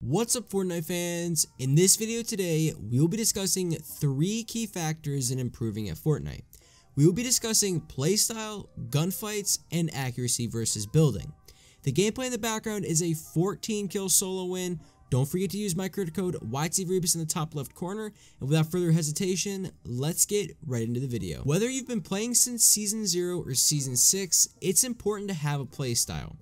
What's up, Fortnite fans? In this video today, we will be discussing 3 key factors in improving at Fortnite. We will be discussing playstyle, gunfights, and accuracy versus building. The gameplay in the background is a 14 kill solo win. Don't forget to use my credit code YTVREBUS in the top left corner, and without further hesitation, let's get right into the video. Whether you've been playing since Season 0 or Season 6, it's important to have a playstyle.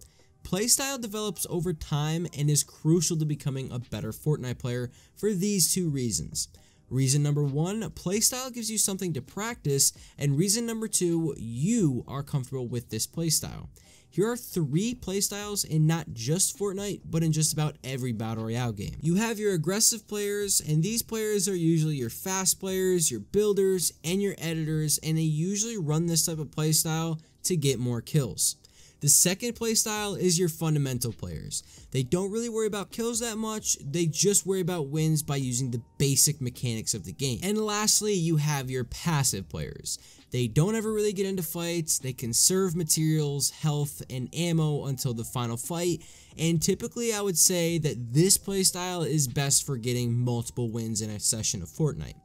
Playstyle develops over time and is crucial to becoming a better Fortnite player for these 2 reasons. Reason number 1, playstyle gives you something to practice, and reason number 2, you are comfortable with this playstyle. Here are 3 playstyles in not just Fortnite, but in just about every Battle Royale game. You have your aggressive players, and these players are usually your fast players, your builders, and your editors, and they usually run this type of playstyle to get more kills. The second playstyle is your fundamental players. They don't really worry about kills that much, they just worry about wins by using the basic mechanics of the game. And lastly, you have your passive players. They don't ever really get into fights, they conserve materials, health, and ammo until the final fight, and typically I would say that this playstyle is best for getting multiple wins in a session of Fortnite.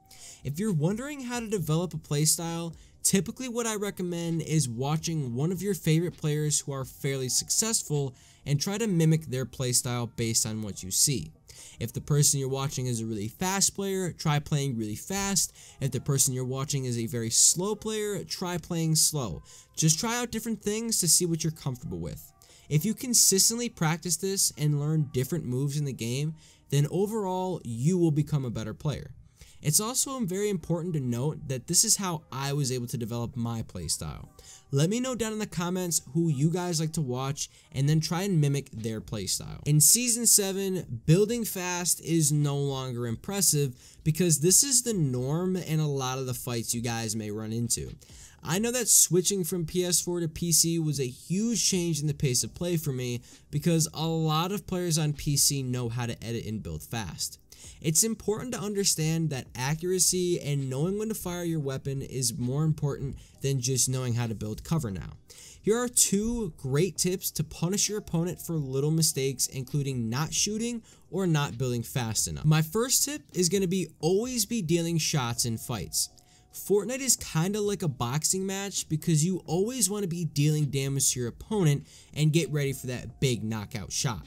If you're wondering how to develop a playstyle, typically what I recommend is watching one of your favorite players who are fairly successful and try to mimic their playstyle based on what you see. If the person you're watching is a really fast player, try playing really fast. If the person you're watching is a very slow player, try playing slow. Just try out different things to see what you're comfortable with. If you consistently practice this and learn different moves in the game, then overall you will become a better player. It's also very important to note that this is how I was able to develop my playstyle. Let me know down in the comments who you guys like to watch and then try and mimic their playstyle. In Season 7, building fast is no longer impressive because this is the norm in a lot of the fights you guys may run into. I know that switching from PS4 to PC was a huge change in the pace of play for me because a lot of players on PC know how to edit and build fast. It's important to understand that accuracy and knowing when to fire your weapon is more important than just knowing how to build cover now. Here are 2 great tips to punish your opponent for little mistakes, including not shooting or not building fast enough. My first tip is going to be always be dealing shots in fights. Fortnite is kind of like a boxing match because you always want to be dealing damage to your opponent and get ready for that big knockout shot.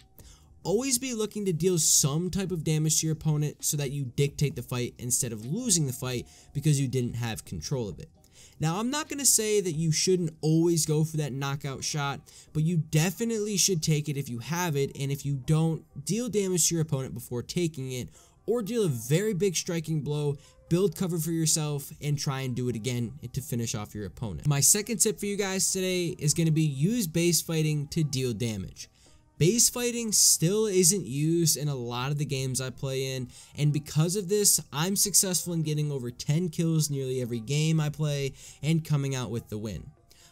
Always be looking to deal some type of damage to your opponent so that you dictate the fight instead of losing the fight because you didn't have control of it. Now, I'm not going to say that you shouldn't always go for that knockout shot, but you definitely should take it if you have it, and if you don't, deal damage to your opponent before taking it, or deal a very big striking blow, build cover for yourself, and try and do it again to finish off your opponent. My second tip for you guys today is going to be use base fighting to deal damage. Base fighting still isn't used in a lot of the games I play in, and because of this, I'm successful in getting over 10 kills nearly every game I play and coming out with the win.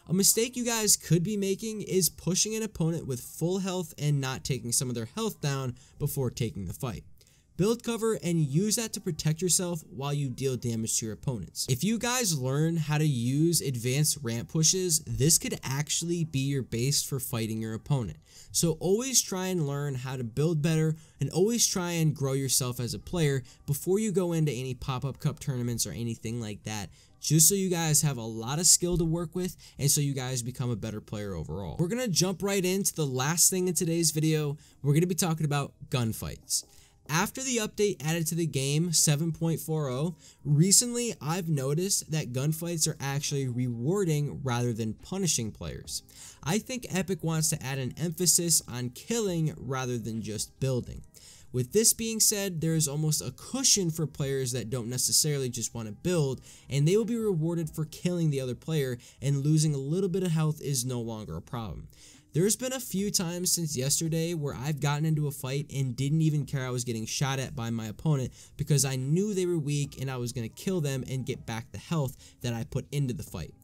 A mistake you guys could be making is pushing an opponent with full health and not taking some of their health down before taking the fight. Build cover and use that to protect yourself while you deal damage to your opponents. If you guys learn how to use advanced ramp pushes, this could actually be your base for fighting your opponent. So always try and learn how to build better and always try and grow yourself as a player before you go into any pop-up cup tournaments or anything like that, just so you guys have a lot of skill to work with and so you guys become a better player overall. We're going to jump right into the last thing in today's video. We're going to be talking about gunfights. After the update added to the game 7.40, recently I've noticed that gunfights are actually rewarding rather than punishing players. I think Epic wants to add an emphasis on killing rather than just building. With this being said, there is almost a cushion for players that don't necessarily just want to build, and they will be rewarded for killing the other player, and losing a little bit of health is no longer a problem. There's been a few times since yesterday where I've gotten into a fight and didn't even care I was getting shot at by my opponent because I knew they were weak and I was going to kill them and get back the health that I put into the fight.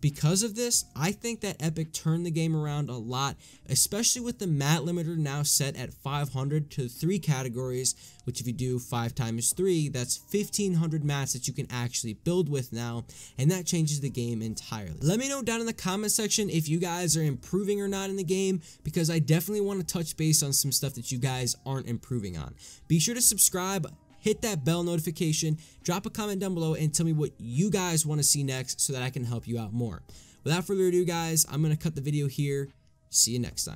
Because of this, I think that Epic turned the game around a lot, especially with the mat limiter now set at 500 to 3 categories, which if you do 5 times 3, that's 1500 mats that you can actually build with now, and that changes the game entirely. Let me know down in the comment section if you guys are improving or not in the game, because I definitely want to touch base on some stuff that you guys aren't improving on. Be sure to subscribe, hit that bell notification, drop a comment down below, and tell me what you guys want to see next so that I can help you out more. Without further ado, guys, I'm going to cut the video here. See you next time.